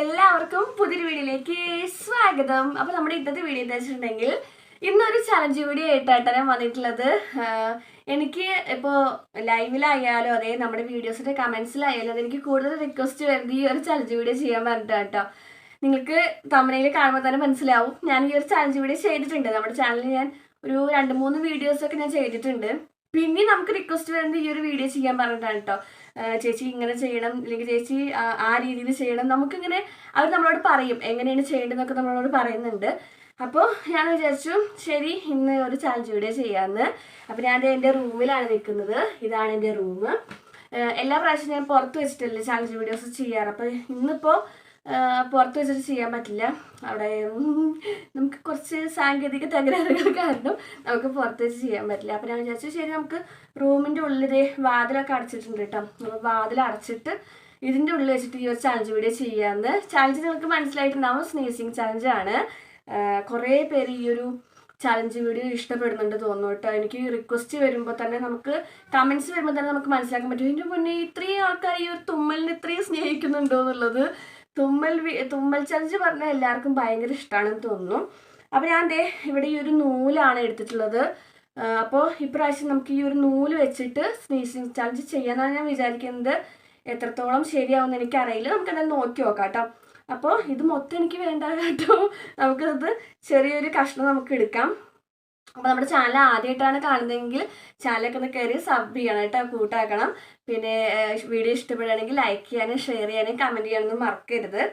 എല്ലാവർക്കും പുതിയൊരു വീഡിയോയിലേക്ക് സ്വാഗതം. അപ്പോൾ നമ്മുടെ ഇന്നത്തെ വീഡിയോ എന്താ വെച്ചിട്ടുണ്ടെങ്കിൽ ഇന്നൊരു ചലഞ്ച് വീഡിയോ ആയിട്ടാണ് ഞാൻ വന്നിട്ടുള്ളത്. എനിക്ക് ഇപ്പോൾ ലൈവിലായാലും അതേ നമ്മുടെ വീഡിയോസിൻ്റെ കമൻസിലായാലും അതെനിക്ക് കൂടുതൽ റിക്വസ്റ്റ് വരുന്നത് ഈ ഒരു ചലഞ്ച് വീഡിയോ ചെയ്യാൻ പറഞ്ഞിട്ടാണ് കേട്ടോ. നിങ്ങൾക്ക് തമിഴിൽ കാണുമ്പോൾ തന്നെ മനസ്സിലാവും ഞാൻ ഈ ഒരു ചലഞ്ച് വീഡിയോ ചെയ്തിട്ടുണ്ട്. നമ്മുടെ ചാനലിൽ ഞാൻ ഒരു 2-3 വീഡിയോസൊക്കെ ഞാൻ ചെയ്തിട്ടുണ്ട്. പിന്നെ നമുക്ക് റിക്വസ്റ്റ് വരുന്നത് ഈ ഒരു വീഡിയോ ചെയ്യാൻ പറഞ്ഞിട്ടാണ് കേട്ടോ. ചേച്ചി ഇങ്ങനെ ചെയ്യണം, അല്ലെങ്കിൽ ചേച്ചി ആ രീതിയിൽ ചെയ്യണം. നമുക്കിങ്ങനെ അവർ നമ്മളോട് പറയും എങ്ങനെയാണ് ചെയ്യേണ്ടതെന്നൊക്കെ നമ്മളോട് പറയുന്നുണ്ട്. അപ്പോൾ ഞാൻ വിചാരിച്ചു ശരി ഇന്ന് ഒരു ചാലഞ്ച് വീഡിയോ ചെയ്യാമെന്ന്. അപ്പോൾ ഞാൻ എൻ്റെ റൂമിലാണ് നിൽക്കുന്നത്. ഇതാണ് എൻ്റെ റൂം. എല്ലാ പ്രാവശ്യവും ഞാൻ പുറത്ത് വെച്ചിട്ടല്ലേ ചാലഞ്ച് വീഡിയോസ് ചെയ്യാറ്. അപ്പോൾ ഇന്നിപ്പോൾ പുറത്ത് വെച്ചിട്ട് ചെയ്യാൻ പറ്റില്ല. അവിടെ നമുക്ക് കുറച്ച് സാങ്കേതിക തകരാറുകൾ കാരണം നമുക്ക് പുറത്ത് വെച്ച് ചെയ്യാൻ പറ്റില്ല. അപ്പോൾ ഞാൻ വിചാരിച്ചു ശരി നമുക്ക് റൂമിൻ്റെ ഉള്ളിൽ വാതിലൊക്കെ അടച്ചിട്ടുണ്ട് കേട്ടോ. നമ്മൾ വാതിൽ അടച്ചിട്ട് ഇതിൻ്റെ ഉള്ളിൽ വെച്ചിട്ട് ഈ ഒരു ചാലഞ്ച് വീഡിയോ ചെയ്യാമെന്ന്. ചാലഞ്ച് നിങ്ങൾക്ക് മനസ്സിലായിട്ടുണ്ടാവും, സ്നീസിങ് ചാലഞ്ചാണ്. കുറേ പേര് ഈ ഒരു ചാലഞ്ച് വീഡിയോ ഇഷ്ടപ്പെടുന്നുണ്ട് തോന്നുന്നു കേട്ടോ. എനിക്ക് റിക്വസ്റ്റ് വരുമ്പോൾ തന്നെ നമുക്ക് കമൻസ് വരുമ്പോൾ തന്നെ നമുക്ക് മനസ്സിലാക്കാൻ പറ്റും ഇതിൻ്റെ മുന്നേ ഇത്രയും ആൾക്കാർ ഈ ഒരു തുമ്മലിനെ ഇത്രയും സ്നേഹിക്കുന്നുണ്ടോ എന്നുള്ളത്. തുമ്മൽ ചലഞ്ച് പറഞ്ഞാൽ എല്ലാവർക്കും ഭയങ്കര ഇഷ്ടമാണെന്ന് തോന്നുന്നു. അപ്പോൾ ഞാൻ ഇവിടെ ഈ ഒരു നൂലാണ് എടുത്തിട്ടുള്ളത്. അപ്പോൾ ഇപ്രാവശ്യം നമുക്ക് ഈ ഒരു നൂല് വെച്ചിട്ട് സ്നീസിങ് ചലഞ്ച് ചെയ്യാമെന്നാണ് ഞാൻ വിചാരിക്കുന്നത്. എത്രത്തോളം ശരിയാവുമെന്ന് എനിക്കറിയില്ല. നമുക്ക് എന്തായാലും നോക്കി നോക്കാം കേട്ടോ. അപ്പോൾ ഇത് മൊത്തം എനിക്ക് വേണ്ട കേട്ടോ. നമുക്കത് ചെറിയൊരു കഷ്ണം നമുക്ക് എടുക്കാം. അപ്പോൾ നമ്മുടെ ചാനൽ ആദ്യമായിട്ടാണ് കാണുന്നതെങ്കിൽ ചാനലൊക്കെ ഒന്ന് കയറി സബ് ചെയ്യണം കേട്ടോ, കൂട്ടാക്കണം. പിന്നെ വീഡിയോ ഇഷ്ടപ്പെടുകയാണെങ്കിൽ ലൈക്ക് ചെയ്യാനും ഷെയർ ചെയ്യാനും കമൻറ്റ് ചെയ്യാനൊന്നും മറക്കരുത്.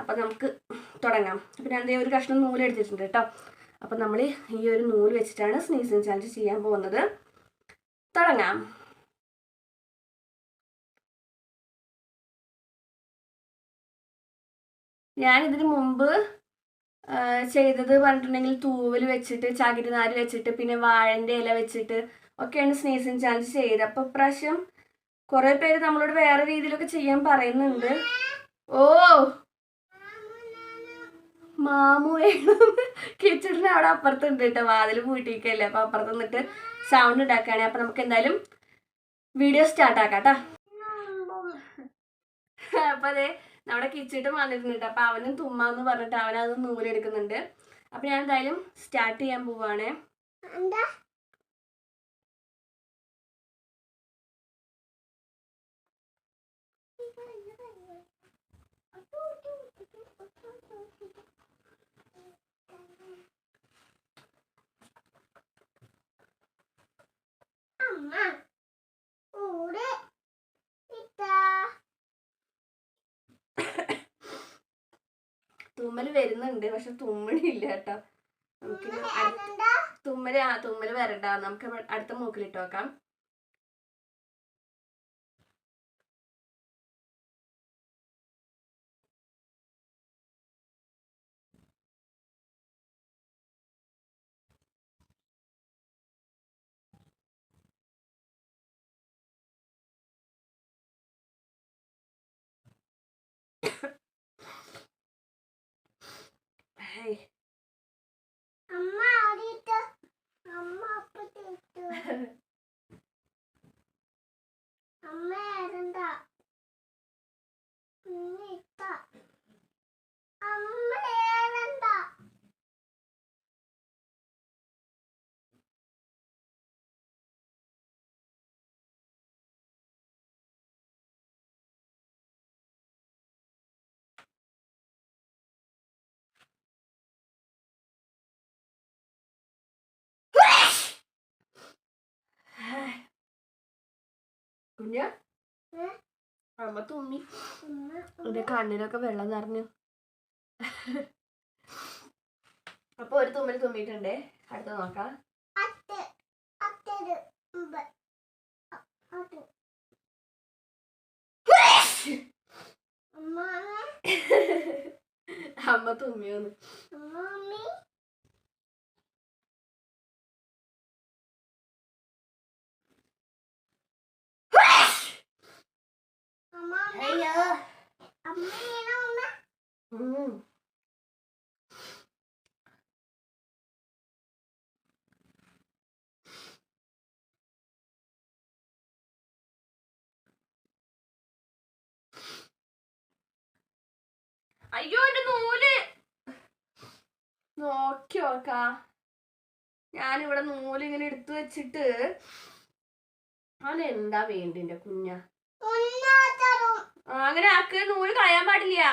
അപ്പോൾ നമുക്ക് തുടങ്ങാം. അപ്പോൾ ഞാൻ ഒരു കഷ്ണം നൂല് എടുത്തിട്ടുണ്ട് കേട്ടോ. അപ്പോൾ നമ്മൾ ഈ ഒരു നൂല് വെച്ചിട്ടാണ് സ്നീസിങ് ചാലഞ്ച് ചെയ്യാൻ പോകുന്നത്. തുടങ്ങാം. ഞാനിതിന് മുമ്പ് ചെയ്തത് പറഞ്ഞിട്ടുണ്ടെങ്കിൽ തൂവൽ വെച്ചിട്ട്, ചകിരിനാര് വെച്ചിട്ട്, പിന്നെ വാഴൻ്റെ ഇല വെച്ചിട്ട് ഒക്കെയാണ് സ്നീസിങ് ചാലഞ്ച് ചെയ്തത്. അപ്പോൾ ഇപ്രാവശ്യം കുറേ പേര് നമ്മളോട് വേറെ രീതിയിലൊക്കെ ചെയ്യാൻ പറയുന്നുണ്ട്. ഓ മാമു കിച്ചണിന് അവിടെ അപ്പുറത്തുണ്ട് കേട്ടോ. വാതിൽ പൂട്ടിക്കല്ലേ. അപ്പോൾ അപ്പുറത്ത് നിന്നിട്ട് സൗണ്ട് ഉണ്ടാക്കുകയാണ്. അപ്പോൾ നമുക്ക് എന്തായാലും വീഡിയോ സ്റ്റാർട്ട് ആക്കാം കേട്ടോ. അപ്പോൾ അതെ നമ്മുടെ കിച്ചിട്ടും വന്നിട്ടുണ്ട്. അപ്പോൾ അവനും തുമ്മാന്ന് പറഞ്ഞിട്ട് അവനത് നൂലെടുക്കുന്നുണ്ട്. അപ്പോൾ ഞാൻ എന്തായാലും സ്റ്റാർട്ട് ചെയ്യാൻ പോവാണ്. തുമ്മൽ വരുന്നുണ്ട്, പക്ഷെ തുമ്മണില്ല കേട്ടോ. നമുക്ക് തുമ്മൽ വരണ്ട. നമുക്ക് അടുത്ത മൂക്കിലിട്ട് വെക്കാം. കുഞ്ഞ അമ്മ തുമ്മി, എന്റെ കണ്ണിലൊക്കെ വെള്ളം നിറഞ്ഞു. അപ്പൊ ഒരു തുമ്മൽ തുമ്മിയിട്ടുണ്ടേ. അടുത്ത നോക്കാം. അമ്മ തുമ്മിയോന്ന്. അയ്യോ എന്റെ നൂല് നോക്കി നോക്കാ. ഞാനിവിടെ നൂല് ഇങ്ങനെ എടുത്തു വെച്ചിട്ട് അതെന്താ വേണ്ടിന്റെ കുഞ്ഞ അങ്ങനെ ആക്ക്. നൂല് കളയാൻ പാടില്ല.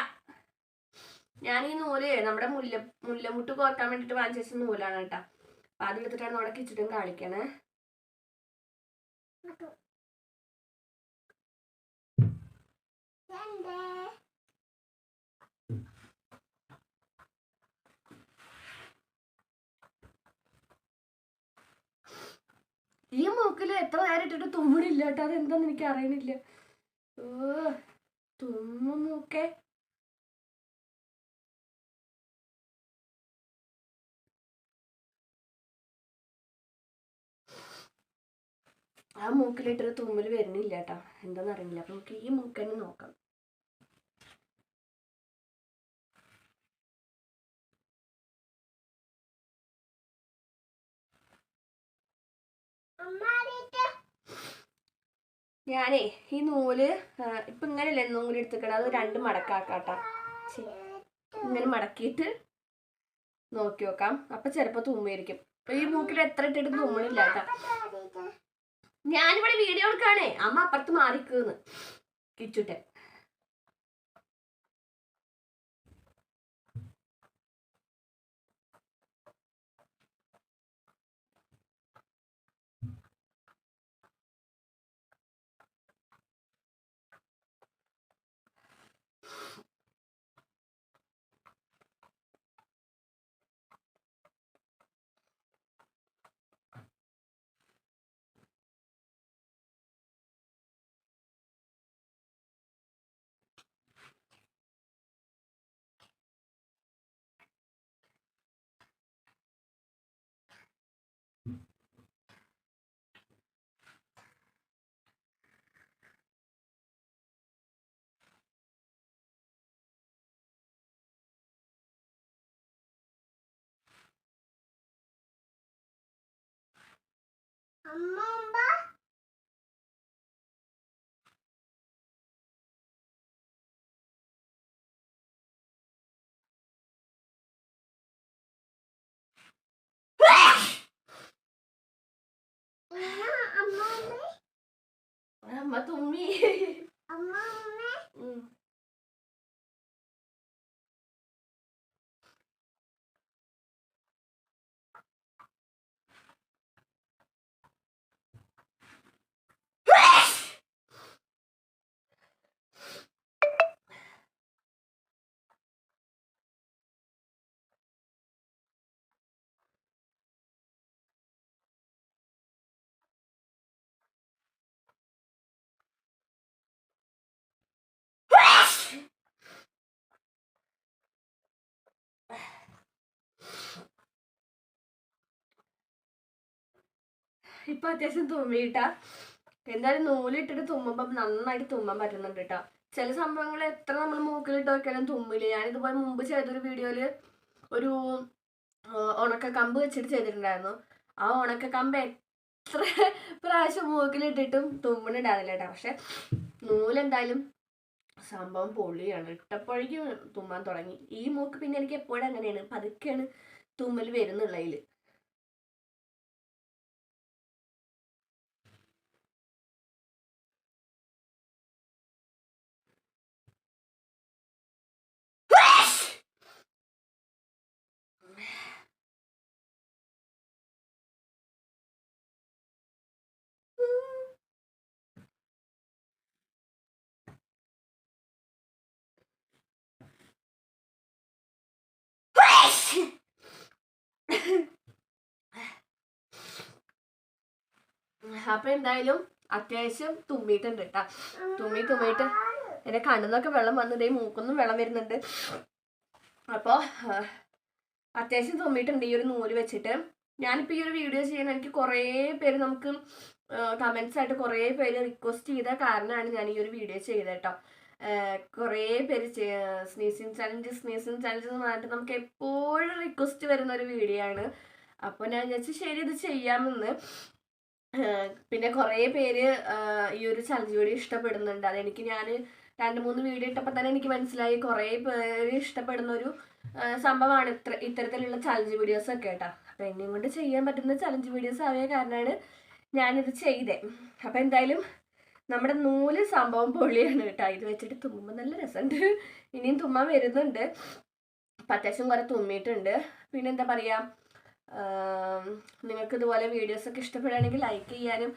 ഞാൻ ഈ നൂല് നമ്മുടെ മുല്ലമുട്ട് കോർക്കാൻ വേണ്ടിട്ട് വാങ്ങിച്ച വെച്ച നൂലാണ് കേട്ടാ. അപ്പൊ അതെടുത്തിട്ടാണ് നമ്മുടെ കിച്ചണും കാണിക്കണേ. ഈ മൂക്കില് എത്ര നേരം ഇട്ടിട്ട് തുമ്മണില്ല കേട്ടോ. അതെന്താന്ന് എനിക്ക് അറിയണില്ല. തുമ്മും മൂക്കെ. ആ മൂക്കിലിട്ടൊരു തുമ്മൽ വരുന്നില്ല കേട്ടോ. എന്താന്ന് അറിയില്ല. അപ്പൊ നമുക്ക് ഈ മൂക്ക് തന്നെ നോക്കാം. ഞാനേ ഈ നൂല് ഇപ്പൊ ഇങ്ങനെയല്ലേ നൂല് എടുത്തിക്കണം. അത് 2 മടക്കാക്കാട്ടോ. ഇങ്ങനെ മടക്കിയിട്ട് നോക്കി നോക്കാം. അപ്പൊ ചിലപ്പോ തുമ്മായിരിക്കും. അപ്പൊ ഈ മൂക്കിൽ എത്ര ഇട്ടിട്ട് തുമ്മണില്ല കേട്ടാ. ഞാനിവിടെ വീഡിയോ എടുക്കാണേ. അമ്മ അപ്പുറത്ത് മാറിക്കുന്ന് കിച്ചുട്ടെ. അമ്മ തുമ്മി. ഇപ്പൊ അത്യാവശ്യം തുമ്മിയിട്ടാ. എന്തായാലും നൂലിട്ടിട്ട് തുമ്മുമ്പോ നന്നായിട്ട് തുമ്മാൻ പറ്റുന്നുണ്ട് കേട്ടോ. ചില സംഭവങ്ങൾ എത്ര നമ്മൾ മൂക്കിലിട്ട് വെക്കാനും തുമ്മില്ല. ഞാനിതുപോലെ മുമ്പ് ചെയ്തൊരു വീഡിയോയില് ഒരു ഉണക്ക കമ്പ് വെച്ചിട്ട് ചെയ്തിട്ടുണ്ടായിരുന്നു. ആ ഉണക്ക കമ്പ് എത്ര പ്രാവശ്യം മൂക്കിലിട്ടിട്ടും തുമ്മണുണ്ടാവില്ല കേട്ടോ. പക്ഷെ നൂലെന്തായാലും സംഭവം പൊള്ളിയാണ്. ഇട്ടപ്പോഴേക്കും തുമ്മാൻ തുടങ്ങി. ഈ മൂക്ക് പിന്നെ എനിക്ക് എപ്പോഴും അങ്ങനെയാണ്, പതുക്കെയാണ് തുമ്മൽ വരുന്നുള്ളതിൽ. അപ്പൊ എന്തായാലും അത്യാവശ്യം തുമ്മിയിട്ടുണ്ട് കേട്ടാ. തുമ്മിയിട്ട് എന്റെ കണ്ണിന്നൊക്കെ വെള്ളം വന്നിട്ടേ മൂക്കൊന്നും വെള്ളം വരുന്നുണ്ട്. അപ്പൊ അത്യാവശ്യം തുമ്മിയിട്ടുണ്ട് ഈ ഒരു നൂല് വെച്ചിട്ട്. ഞാനിപ്പോ ഈ ഒരു വീഡിയോ ചെയ്യാൻ എനിക്ക് കുറേ പേര് നമുക്ക് കമന്റ്സ് ആയിട്ട് കുറേ പേര് റിക്വസ്റ്റ് ചെയ്ത കാരണമാണ് ഞാൻ ഈ ഒരു വീഡിയോ ചെയ്തത് കേട്ടോ. കുറേ പേര് സ്നീസിങ് ചലഞ്ച് എന്ന് പറഞ്ഞിട്ട് നമുക്ക് എപ്പോഴും റിക്വസ്റ്റ് വരുന്ന ഒരു വീഡിയോ ആണ്. അപ്പോൾ ഞാൻ വിചാരിച്ചു ശരി ഇത് ചെയ്യാമെന്ന്. പിന്നെ കുറേ പേര് ഈ ഒരു ചലഞ്ച് വീഡിയോ ഇഷ്ടപ്പെടുന്നുണ്ട്. അതെനിക്ക് ഞാൻ 2-3 വീഡിയോ ഇട്ടപ്പോൾ തന്നെ എനിക്ക് മനസ്സിലായി കുറേ പേര് ഇഷ്ടപ്പെടുന്ന ഒരു സംഭവമാണ് ഇത്തരത്തിലുള്ള ചലഞ്ച് വീഡിയോസ് ഒക്കെ കേട്ടോ. അപ്പോൾ എന്നെയും കൊണ്ട് ചെയ്യാൻ പറ്റുന്ന ചലഞ്ച് വീഡിയോസ് ആയ കാരണമാണ് ഞാനിത് ചെയ്തേ. അപ്പോൾ എന്തായാലും നമ്മുടെ നൂല് സംഭവം പൊളിയാണ് കേട്ടോ. ഇത് വെച്ചിട്ട് തുമ്മുമ്പോൾ നല്ല രസമുണ്ട്. ഇനിയും തുമ്മാൻ വരുന്നുണ്ട്. അപ്പം അത്യാവശ്യം കുറേ തുമ്മിയിട്ടുണ്ട്. പിന്നെ എന്താ പറയുക, നിങ്ങൾക്ക് ഇതുപോലെ വീഡിയോസൊക്കെ ഇഷ്ടപ്പെടുകയാണെങ്കിൽ ലൈക്ക് ചെയ്യാനും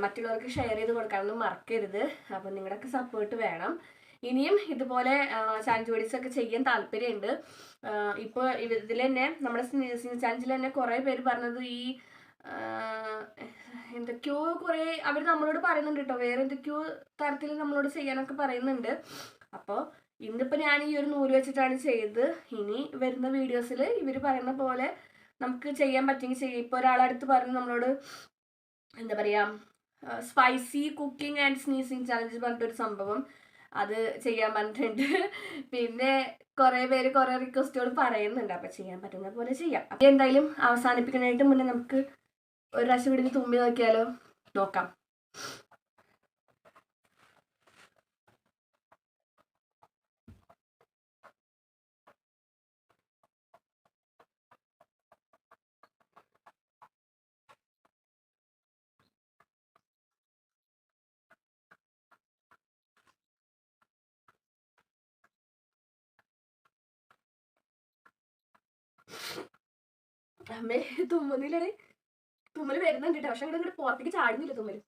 മറ്റുള്ളവർക്ക് ഷെയർ ചെയ്ത് കൊടുക്കാനൊന്നും മറക്കരുത്. അപ്പം നിങ്ങളുടെയൊക്കെ സപ്പോർട്ട് വേണം. ഇനിയും ഇതുപോലെ ചാലഞ്ച് വീഡിയോസൊക്കെ ചെയ്യാൻ താല്പര്യമുണ്ട്. ഇപ്പോൾ ഇതിൽ തന്നെ നമ്മുടെ ചാലഞ്ചിൽ തന്നെ കുറേ പേര് പറഞ്ഞത് ഈ എന്തൊക്കെയോ കുറേ അവർ നമ്മളോട് പറയുന്നുണ്ട് കേട്ടോ. വേറെ എന്തൊക്കെയോ തരത്തിൽ നമ്മളോട് ചെയ്യാനൊക്കെ പറയുന്നുണ്ട്. അപ്പോൾ ഇന്നിപ്പോൾ ഞാൻ ഈ ഒരു നൂല് വെച്ചിട്ടാണ് ചെയ്തത്. ഇനി വരുന്ന വീഡിയോസിൽ ഇവർ പറയുന്ന പോലെ നമുക്ക് ചെയ്യാൻ പറ്റുമെങ്കിൽ ചെയ്യും. ഇപ്പോൾ ഒരാളടുത്ത് പറഞ്ഞു നമ്മളോട് എന്താ പറയുക, spicy cooking and sneezing challenge പറഞ്ഞിട്ടൊരു സംഭവം, അത് ചെയ്യാൻ പറഞ്ഞിട്ടുണ്ട്. പിന്നെ കുറേ പേര് കുറേ റിക്വസ്റ്റുകൾ പറയുന്നുണ്ട്. അപ്പം ചെയ്യാൻ പറ്റുന്ന പോലെ ചെയ്യാം. അപ്പം എന്തായാലും അവസാനിപ്പിക്കാനായിട്ട് മുന്നേ നമുക്ക് ഒരു പ്രാവശ്യം കൂടി തുമ്പി നോക്കിയാലോ? നോക്കാം. അമ്മേ തുമ്മുന്നില്ലേ? തുമ്മൽ വരുന്നുണ്ട് കേട്ടോ. പക്ഷെ അങ്ങോട്ട് പുറത്തേക്ക് ചാടുന്നില്ല തുമ്മൽ.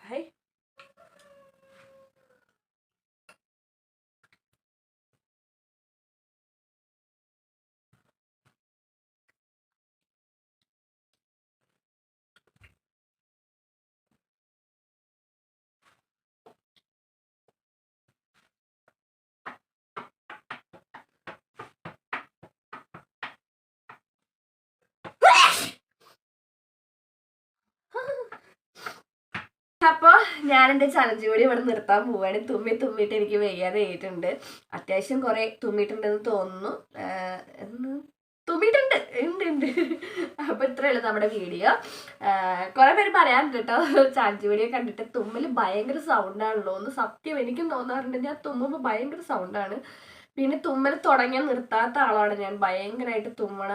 Hey. അപ്പോൾ ഞാൻ എൻ്റെ ചലഞ്ച് കൂടി ഇവിടെ നിർത്താൻ പോവുകയാണ്. തുമ്മിയിട്ട് എനിക്ക് വയ്യാതെ ആയിട്ടുണ്ട്. അത്യാവശ്യം കുറേ തുമ്മിയിട്ടുണ്ടെന്ന് തോന്നുന്നു. തുമ്മിയിട്ടുണ്ട്, ഉണ്ട്. അപ്പോൾ ഇത്രയേ ഉള്ളൂ നമ്മുടെ വീഡിയോ. കുറേ പേര് പറയാറുണ്ട് കേട്ടോ, ചലഞ്ച് വീഡിയോ കണ്ടിട്ട് തുമ്മൽ ഭയങ്കര സൗണ്ടാണല്ലോ എന്ന്. സത്യം എനിക്കും തോന്നാറുണ്ട്. ഞാൻ തുമ്മുമ്പോൾ ഭയങ്കര സൗണ്ടാണ്. പിന്നെ തുമ്മൽ തുടങ്ങിയാൽ നിർത്താത്ത ആളാണ് ഞാൻ. ഭയങ്കരമായിട്ട് തുമ്മണ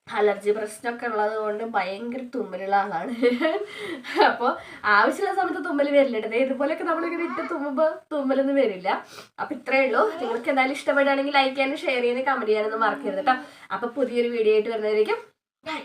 അലർജി പ്രശ്നമൊക്കെ ഉള്ളത് കൊണ്ട് ഭയങ്കര തുമ്മലുള്ള ആളാണ്. അപ്പോൾ ആവശ്യമുള്ള സമയത്ത് തുമ്മൽ വരില്ല. ഇതുപോലെയൊക്കെ നമ്മളിങ്ങനെ ഇട്ട് തുമ്മുമ്പോൾ തുമ്മലൊന്നും വരില്ല. അപ്പം ഇത്രയേ ഉള്ളൂ. നിങ്ങൾക്ക് എന്തായാലും ഇഷ്ടപ്പെടുകയാണെങ്കിൽ ലൈക്ക് ചെയ്യാനും ഷെയർ ചെയ്യാനും കമൻറ്റ് ചെയ്യാനൊന്നും മറക്കരുത് കേട്ടോ. അപ്പോൾ പുതിയൊരു വീഡിയോ ആയിട്ട് വരുന്നതായിരിക്കും. ബൈ.